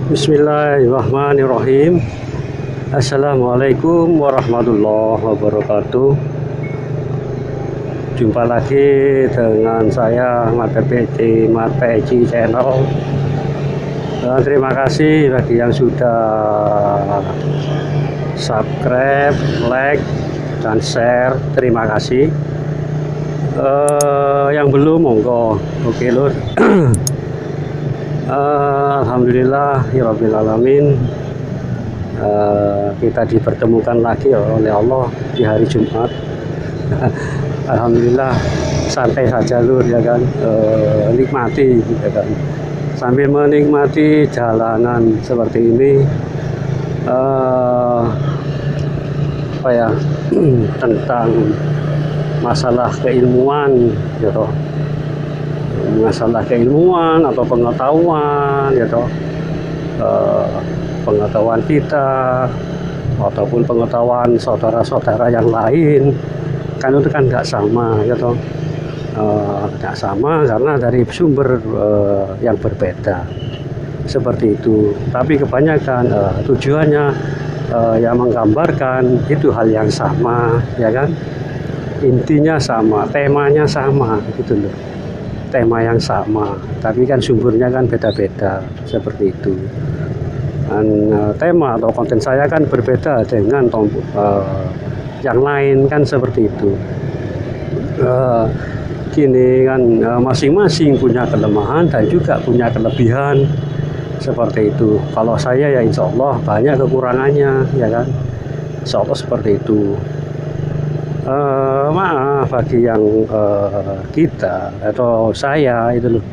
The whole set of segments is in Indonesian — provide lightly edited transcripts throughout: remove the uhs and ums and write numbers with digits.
Bismillahirrahmanirrahim. Assalamualaikum warahmatullahi wabarakatuh. Jumpa lagi dengan saya Mate Peci Channel. Terima kasih bagi yang sudah subscribe, like, dan share. Terima kasih. Yang belum monggo. Oke lur. Alhamdulillah Rabbil Alamin, kita dipertemukan lagi oleh Allah di hari Jumat. Alhamdulillah, santai saja lur ya kan, nikmati ya kan, sambil menikmati jalanan seperti ini, apa ya, tentang masalah keilmuan gitu, masalah keilmuan atau pengetahuan gitu, pengetahuan kita ataupun pengetahuan saudara-saudara yang lain kan itu kan nggak sama gitu, nggak sama karena dari sumber yang berbeda seperti itu. Tapi kebanyakan tujuannya yang menggambarkan itu hal yang sama ya kan, intinya sama, temanya sama gitu loh, tema yang sama, tapi kan sumbernya kan beda-beda seperti itu. Dan tema atau konten saya kan berbeda dengan yang lain kan seperti itu. Gini kan, masing-masing punya kelemahan dan juga punya kelebihan seperti itu. Kalau saya ya insya Allah banyak kekurangannya ya kan, insya Allah seperti itu. Maaf bagi yang kita atau saya itu loh,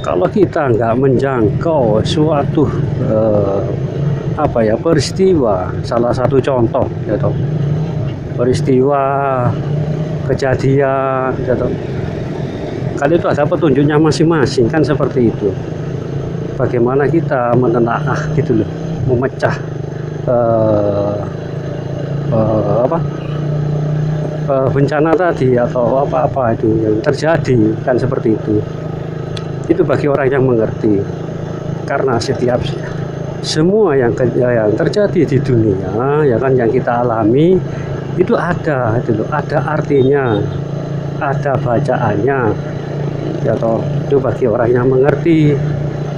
kalau kita nggak menjangkau suatu apa ya, peristiwa, salah satu contoh gitu, peristiwa kejadian gitu, kali itu ada petunjuknya masing-masing kan seperti itu. Bagaimana kita menelaah gitu loh, memecah bencana tadi atau apa-apa itu yang terjadi kan seperti itu. Itu bagi orang yang mengerti, karena setiap semua yang terjadi di dunia ya kan, yang kita alami itu ada itu loh, ada artinya, ada bacaannya ya toh. Itu bagi orang yang mengerti.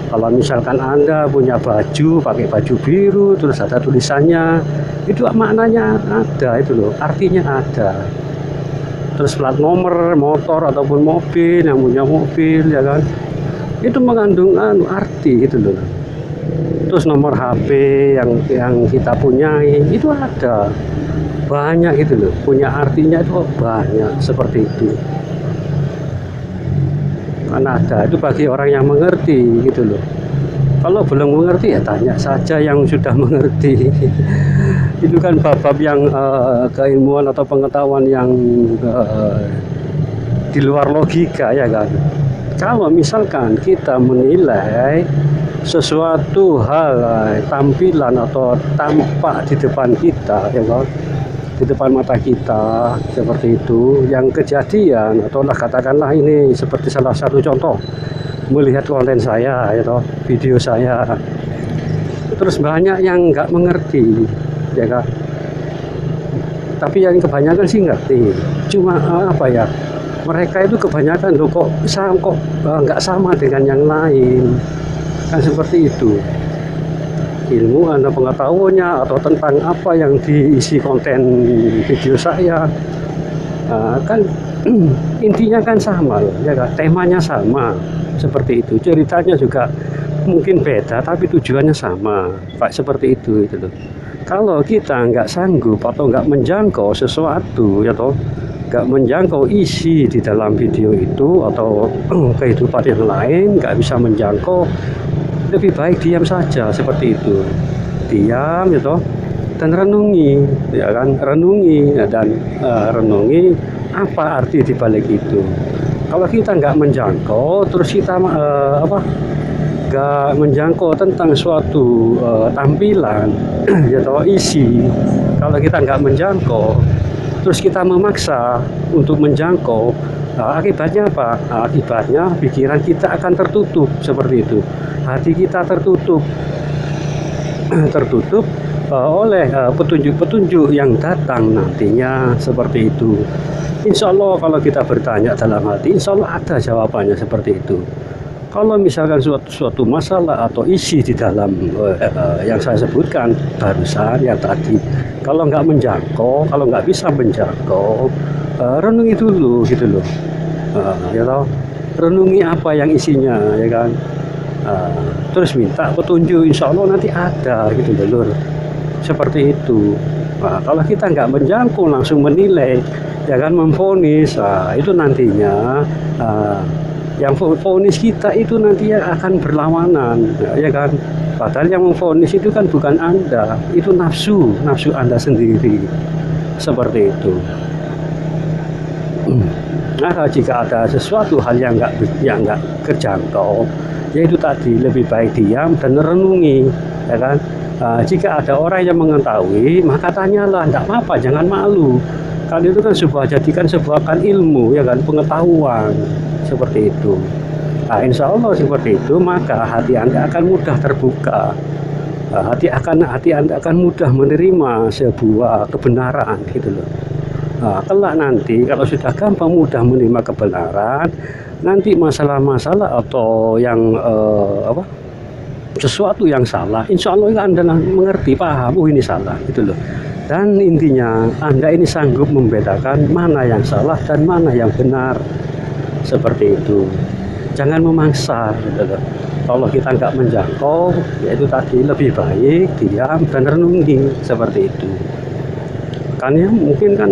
Kalau misalkan Anda punya baju, pakai baju biru terus ada tulisannya, itu maknanya ada itu loh, artinya ada. Terus plat nomor motor ataupun mobil, yang punya mobil ya kan, itu mengandung arti gitu loh. Terus nomor HP yang kita punyai itu ada banyak gitu loh, punya artinya itu banyak seperti itu. Kan ada, itu bagi orang yang mengerti gitu loh. Kalau belum mengerti ya tanya saja yang sudah mengerti. Itu kan bab-bab yang keilmuan atau pengetahuan yang di luar logika ya kan. Kalau misalkan kita menilai sesuatu hal, tampilan atau tampak di depan kita ya kan, di depan mata kita seperti itu, yang kejadian atau katakanlah ini seperti salah satu contoh, melihat konten saya ya toh, video saya, terus banyak yang nggak mengerti ya kan, tapi yang kebanyakan sih ngerti. Cuma apa ya, mereka itu kebanyakan loh kok nggak sama dengan yang lain kan seperti itu. Ilmu atau pengetahuannya atau tentang apa yang diisi konten video saya kan intinya kan sama ya kan, temanya sama seperti itu, ceritanya juga mungkin beda tapi tujuannya sama Pak, seperti itu loh. Kalau kita nggak sanggup atau nggak menjangkau sesuatu ya toh, nggak menjangkau isi di dalam video itu atau kehidupan yang lain, nggak bisa menjangkau, lebih baik diam saja seperti itu, diam ya toh, dan renungi ya kan, renungi dan renungi apa arti di balik itu. Kalau kita nggak menjangkau, terus kita nggak menjangkau tentang suatu tampilan ya toh, isi, kalau kita nggak menjangkau terus kita memaksa untuk menjangkau, akibatnya apa? Akibatnya pikiran kita akan tertutup seperti itu, hati kita tertutup tertutup oleh petunjuk-petunjuk yang datang nantinya seperti itu. Insya Allah kalau kita bertanya dalam hati, insya Allah ada jawabannya seperti itu. Kalau misalkan suatu masalah atau isi di dalam yang saya sebutkan barusan yang tadi, kalau nggak menjangkau, kalau nggak bisa menjangkau, renungi dulu gitu loh. Ya tahu, renungi apa yang isinya, ya kan. Terus minta petunjuk, insya Allah nanti ada gitu loh lur. Seperti itu. Kalau kita nggak menjangkau langsung menilai, ya kan, memvonis, itu nantinya yang vonis kita itu nantinya akan berlawanan, ya kan. Padahal yang memvonis itu kan bukan Anda, itu nafsu Anda sendiri, seperti itu. Nah, jika ada sesuatu hal yang nggak terjangkau, yaitu tadi lebih baik diam dan renungi, ya kan. Jika ada orang yang mengetahui, maka tanyalah, tidak apa-apa, jangan malu. Kan itu kan jadikan sebuah kan ilmu, ya kan, pengetahuan seperti itu. Insya Allah seperti itu, maka hati Anda akan mudah terbuka. Hati Anda akan mudah menerima sebuah kebenaran gitu loh. Kelak nanti kalau sudah gampang mudah menerima kebenaran, nanti masalah-masalah atau yang sesuatu yang salah, insya Allah Anda mengerti, paham, ini salah gitu loh. Dan intinya Anda ini sanggup membedakan mana yang salah dan mana yang benar, seperti itu. Jangan memaksa gitu loh. Kalau kita nggak menjangkau, yaitu tadi lebih baik diam dan renungi, seperti itu. Kan ya mungkin kan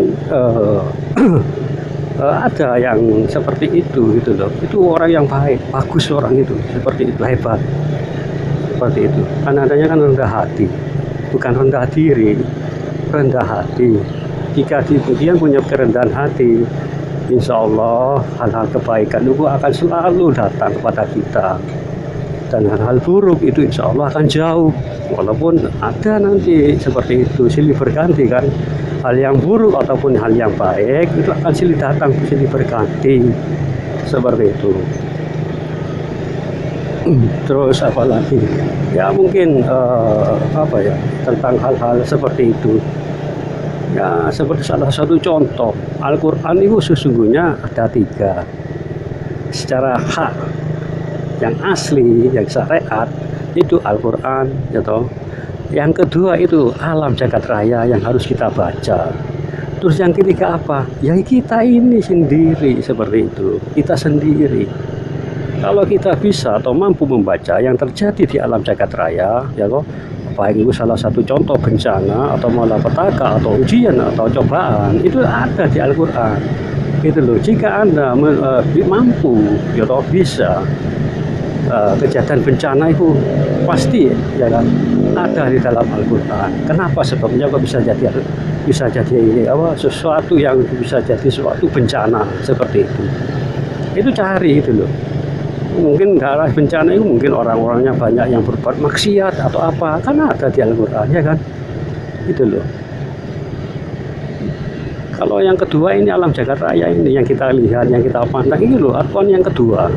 ada yang seperti itu gitu loh. Itu orang yang baik, bagus orang itu, seperti itu, hebat, seperti itu. Kan adanya kan rendah hati, bukan rendah diri, rendah hati. Jika dia punya kerendahan hati, insya Allah hal-hal kebaikan itu akan selalu datang kepada kita, dan hal-hal buruk itu insya Allah akan jauh. Walaupun ada nanti seperti itu silih berganti kan, hal yang buruk ataupun hal yang baik itu akan silih datang, silih berganti, seperti itu. Terus apa lagi ya, mungkin tentang hal-hal seperti itu ya, seperti salah satu contoh Al-Quran itu sesungguhnya ada 3 secara hak, yang asli, yang syariat itu Al-Quran gitu. Yang kedua itu alam jagat raya yang harus kita baca. Terus yang ketiga apa? Ya kita ini sendiri, seperti itu, kita sendiri. Kalau kita bisa atau mampu membaca yang terjadi di alam jagat raya, ya kok, baik itu salah satu contoh bencana atau malapetaka atau ujian atau cobaan, itu ada di Al-Quran, gitu loh. Jika Anda mampu, ya toh bisa, kejadian bencana itu pasti, ya kan, ada di dalam Al-Quran. Kenapa? Sebabnya kok bisa jadi ini sesuatu yang bisa jadi suatu bencana seperti itu. Itu cari itu loh. Mungkin daerah bencana itu mungkin orang-orangnya banyak yang berbuat maksiat atau apa, karena ada di Al-Quran, ya kan, itu loh. Kalau yang kedua ini alam jagat raya ini yang kita lihat, yang kita pandang ini loh, Al-Quran yang kedua,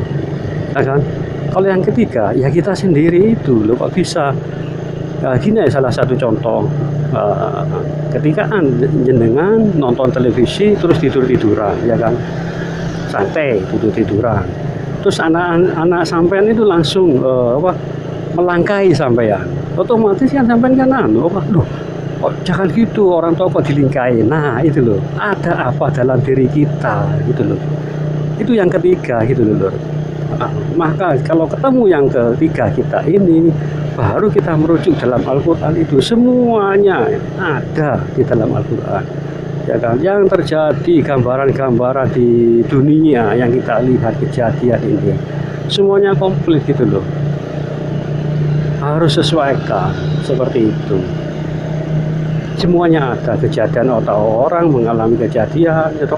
ya kan. Kalau yang ketiga ya kita sendiri itu loh, kok bisa. Gini ya, salah satu contoh, ketika jenengan nonton televisi terus tidur-tiduran, ya kan, santai tidur-tiduran. Terus anak sampean itu langsung melangkai sampean, otomatis kan sampean kan jangan gitu, orang tua kok dilingkai. Nah itu loh, ada apa dalam diri kita gitu loh. Itu yang ketiga gitu loh. Maka kalau ketemu yang ketiga kita ini, baru kita merujuk dalam Al-Quran, itu semuanya ada di dalam Al-Quran, ya kan. Yang terjadi gambaran-gambaran di dunia yang kita lihat kejadian ini semuanya komplit gitu loh, harus sesuaikan, seperti itu. Semuanya ada kejadian atau orang mengalami kejadian gitu,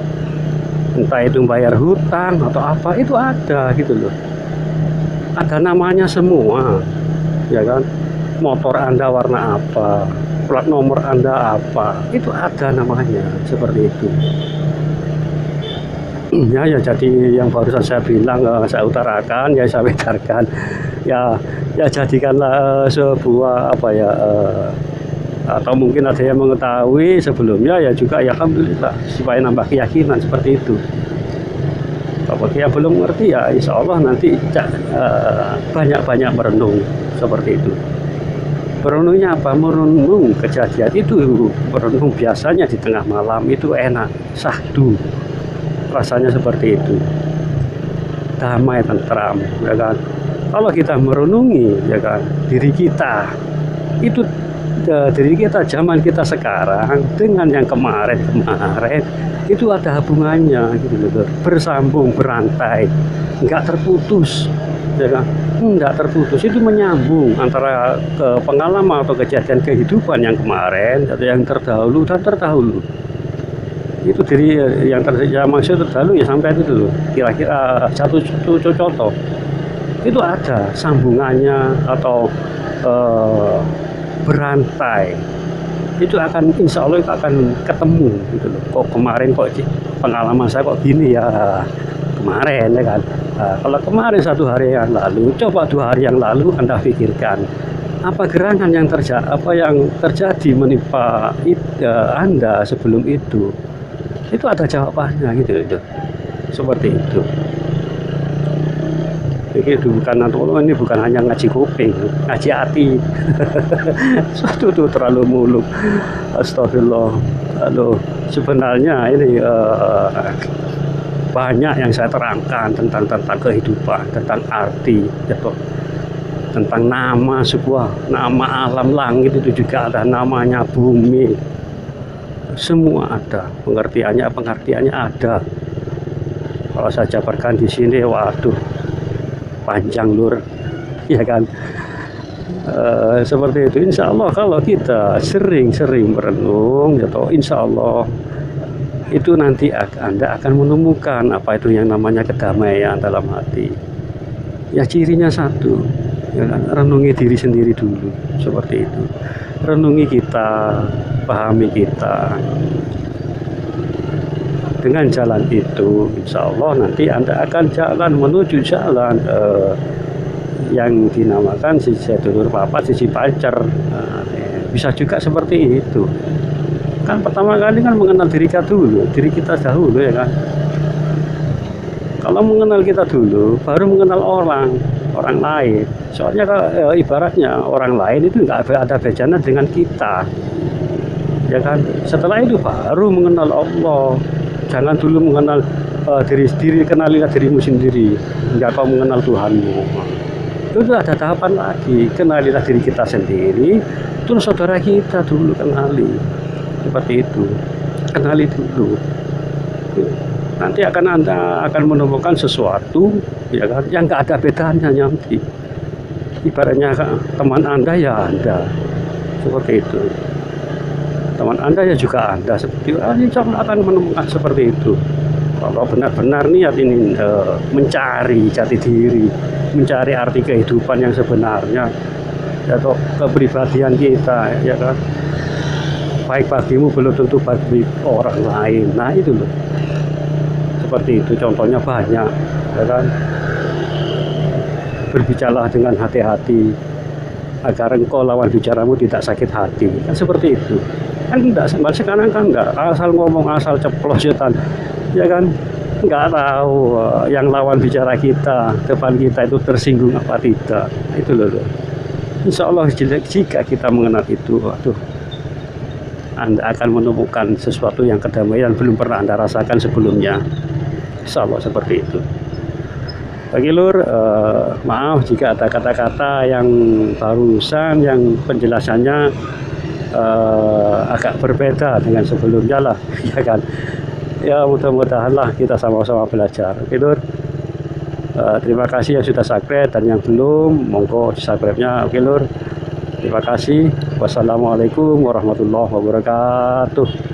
entah itu bayar hutang atau apa, itu ada gitu loh, ada namanya semua, ya kan. Motor Anda warna apa, plat nomor Anda apa, itu ada namanya seperti itu. Ya, ya, jadi yang barusan saya bilang, saya utarakan, ya saya bedarkan, ya, ya jadikanlah sebuah apa ya, atau mungkin ada yang mengetahui sebelumnya ya juga, ya alhamdulillah, supaya nambah keyakinan seperti itu. Kalau yang belum ngerti ya insya Allah nanti banyak-banyak merenung seperti itu. Merenungnya apa? Merenung kejadian itu. Merenung biasanya di tengah malam itu enak, sahdu, rasanya seperti itu, damai, tentram, ya kan. Kalau kita merenungi, ya kan, diri kita itu, diri kita zaman kita sekarang dengan yang kemarin itu ada hubungannya gitu loh, bersambung, berantai, nggak terputus, ya kan, nggak terputus, itu menyambung antara pengalaman atau kejadian kehidupan yang kemarin atau yang terdahulu dan terdahulu. Itu diri yang maksud terdahulu ya sampai itu dulu, kira-kira satu contoh itu ada sambungannya atau berantai, itu akan insya Allah itu akan ketemu gitu loh. Kok kemarin kok pengalaman saya kok gini ya kemarin, ya kan. Nah, kalau kemarin 1 hari yang lalu, coba 2 hari yang lalu Anda pikirkan apa gerangan yang terjadi menimpa Anda sebelum itu ada jawabannya gitu loh. Seperti itu. Ini bukan hanya ngaji kuping, ngaji hati. Suatu itu terlalu muluk. Astagfirullah. Lalu sebenarnya ini banyak yang saya terangkan tentang kehidupan, tentang arti, tentang nama sebuah, nama alam langit itu juga ada namanya, bumi. Semua ada, pengertiannya ada. Kalau saya jabarkan di sini, waduh, panjang lur, ya kan. Seperti itu. Insya Allah kalau kita sering-sering merenung, atau insya Allah itu nanti Anda akan menemukan apa itu yang namanya kedamaian dalam hati. Ya cirinya satu, ya kan? Renungi diri sendiri dulu, seperti itu. Renungi kita, pahami kita. Dengan jalan itu, insya Allah nanti Anda akan menuju jalan yang dinamakan sisi dulur papat, sisi pacar. Bisa juga seperti itu. Kan pertama kali kan mengenal diri kita dahulu, ya kan. Kalau mengenal kita dulu, baru mengenal orang lain. Soalnya ibaratnya orang lain itu nggak ada bedanya dengan kita, ya kan. Setelah itu baru mengenal Allah. Jangan dulu mengenal diri sendiri, kenalilah dirimu sendiri. Enggak kau mengenal Tuhanmu. Itu ada tahapan lagi, kenalilah diri kita sendiri, terus saudara kita dulu kenali. Seperti itu, kenali dulu. Nanti Anda akan menemukan sesuatu, ya kan, yang nggak ada bedanya nanti. Ibaratnya teman Anda ya Anda, seperti itu. Teman Anda ya juga Anda, seperti itu. Insya Allah akan menemukan seperti itu. Kalau benar-benar niat ini mencari jati diri, mencari arti kehidupan yang sebenarnya, atau kepribadian kita, ya kan. Baik bagimu belum tentu bagi orang lain. Nah itu loh. Seperti itu, contohnya banyak, ya kan. Berbicaralah dengan hati-hati agar engkau lawan bicaramu tidak sakit hati, kan seperti itu. Kan enggak, sekarang kan enggak asal ngomong, asal ceplosetan, ya kan. Enggak tahu yang lawan bicara kita, depan kita itu tersinggung apa tidak. Itu loh. Insya Allah jika kita mengenal itu, waduh, Anda akan menemukan sesuatu yang kedamaian belum pernah Anda rasakan sebelumnya. Insya Allah seperti itu. Bagi lur, maaf jika ada kata-kata yang barusan yang penjelasannya agak berbeda dengan sebelumnya lah, ya kan. Ya mudah-mudahan lah kita sama-sama belajar. Oke lur, terima kasih yang sudah subscribe, dan yang belum monggo subscribe-nya. Oke lur, terima kasih. Wassalamualaikum warahmatullahi wabarakatuh.